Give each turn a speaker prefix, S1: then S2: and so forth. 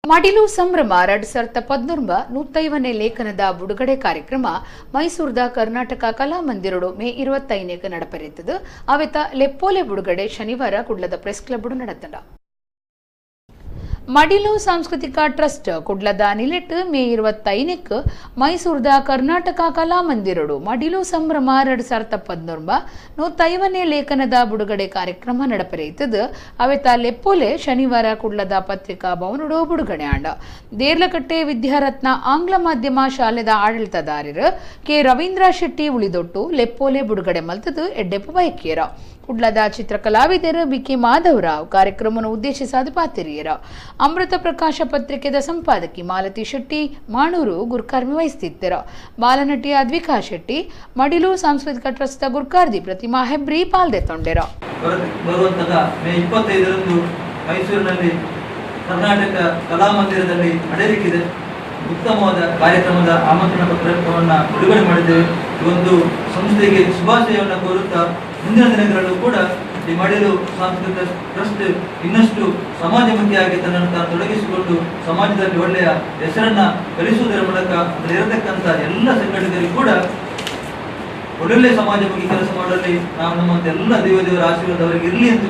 S1: ಮಡಿಲು ಸಂಭ್ರಮ 2019 105ನೇ ಲೇಖನದ ಬಿಡುಗಡೆ ಕಾರ್ಯಕ್ರಮ ಮೈಸೂರದ ಕರ್ನಾಟಕ ಕಲಾ ಮಂದಿರಡು ಮೇ 25ನೇಗೆ ನಡಪೆರಿತದು. ಅವೆತ ಲೆಪ್ಪೋಲೆ ಬಿಡುಗಡೆ ಶನಿವಾರ ಕುಡ್ಲದ ಪ್ರೆಸ್ ಕ್ಲಬ್ ನಡೆತಂಡ. ಮಡಿಲು ಸಾಂಸ್ಕೃತಿಕ ಟ್ರಸ್ಟ್ ಕುಡ್ಲದ ನಿಲೆಟ್ ಮೇ 25ಕ್ಕೆ ಮೈಸೂರದ ಕರ್ನಾಟಕ ಕಲಾ ಮಂದಿರಡು ಮಡಿಲು ಸಂಭ್ರಮ 2019 105ನೇ ಲೇಖನದ ಬಿಡುಗಡೆ ಕಾರ್ಯಕ್ರಮ ನಡಪೆರಿತದು. ಅವೆತ ಲೆಪ್ಪೋಲೆ ಶನಿವಾರ ಕುಡ್ಲದ ಪತ್ರಿಕಾ ಭವನಡು ಬಿಡುಗಡೆ ಆಂಡ. ದೇರ್ಲಕಟ್ಟೆ ವಿದ್ಯಾರತ್ನ ಆಂಗ್ಲ ಮಾಧ್ಯಮ ಶಾಲೆದ ಆಡಳಿತದಾರರು ಕೆ ರವೀಂದ್ರ ಶೆಟ್ಟಿ ಉಳಿದೊಟ್ಟು ಲೆಪ್ಪೋಲೆ ಬಿಡುಗಡೆ ಮಲ್ತದು ಎಡ್ಡೆಪ್ಪು ಬಯಕೇರ. ಕುಡ್ಲದ ಚಿತ್ರಕಲಾವಿದರು ಬಿಕೆ ಮಾಧವರಾವ್ ಕಾರ್ಯಕ್ರಮವನ್ನು ಉದ್ದೇಶಿಸಿ ಪಾತಿರಿಯರ. ಅಮೃತ ಪ್ರಕಾಶ ಪತ್ರಿಕೆದ ಸಂಪಾದಕಿ ಮಾಲತಿ ಶೆಟ್ಟಿ ಮಾಣೂರು ಗುರ್ಕಾರ್ಮಿ ವಹಿಸುತ್ತಿದ್ದರ. ಬಾಲನಟಿ ಅದ್ವಿಕಾ ಶೆಟ್ಟಿ ಮಡಿಲು ಸಾಂಸ್ಕೃತಿಕ ಟ್ರಸ್ಟ್ ಗುರ್ಕಾರ್ದಿ ಪ್ರತಿಮಾ ಹೆಬ್ರಿ ಪಾಲ್ದೆ ತೊಂಡೆರ.
S2: ಬರುವಂತಹ ಮೇ 25ರಂದು ಮೈಸೂರಿನಲ್ಲಿ ಕರ್ನಾಟಕ ಕಲಾ ಮಂದಿರದಲ್ಲಿ ನಡೆಯಲಿಕ್ಕಿದೆ. ಉತ್ತಮವಾದ ಕಾರ್ಯಕ್ರಮದ ಆಮಂತ್ರಣ ಪತ್ರವನ್ನು ಬಿಡುಗಡೆ ಮಾಡಿದ್ದೇವೆ. ಈ ಒಂದು ಸಂಸ್ಥೆಗೆ ಶುಭಾಶಯವನ್ನು ಕೋರುತ್ತಾ ಮುಂದಿನ ದಿನಗಳಲ್ಲೂ ಕೂಡ ಈ ಮಡಿಲು ಸಾಂಸ್ಕೃತಿಕ ಟ್ರಸ್ಟ್ ಇನ್ನಷ್ಟು ಸಮಾಜಮುಖಿಯಾಗಿ ತನ್ನನ್ನು ತಾನು ತೊಡಗಿಸಿಕೊಂಡು ಸಮಾಜದಲ್ಲಿ ಒಳ್ಳೆಯ ಹೆಸರನ್ನ ಗಳಿಸುವುದರ ಮೂಲಕ ಅದರಲ್ಲಿರತಕ್ಕಂಥ ಎಲ್ಲ ಸಂಘಟಕರಿಗೂ ಕೂಡ ಒಳ್ಳೊಳ್ಳೆ ಸಮಾಜಮುಖಿ ಕೆಲಸ ಮಾಡಲಿ ನಾವು ನಮ್ಮಂತ ಎಲ್ಲ ದೇವರ ಆಶೀರ್ವಾದ ಅವರಿಗೆ ಇರಲಿ ಅಂತ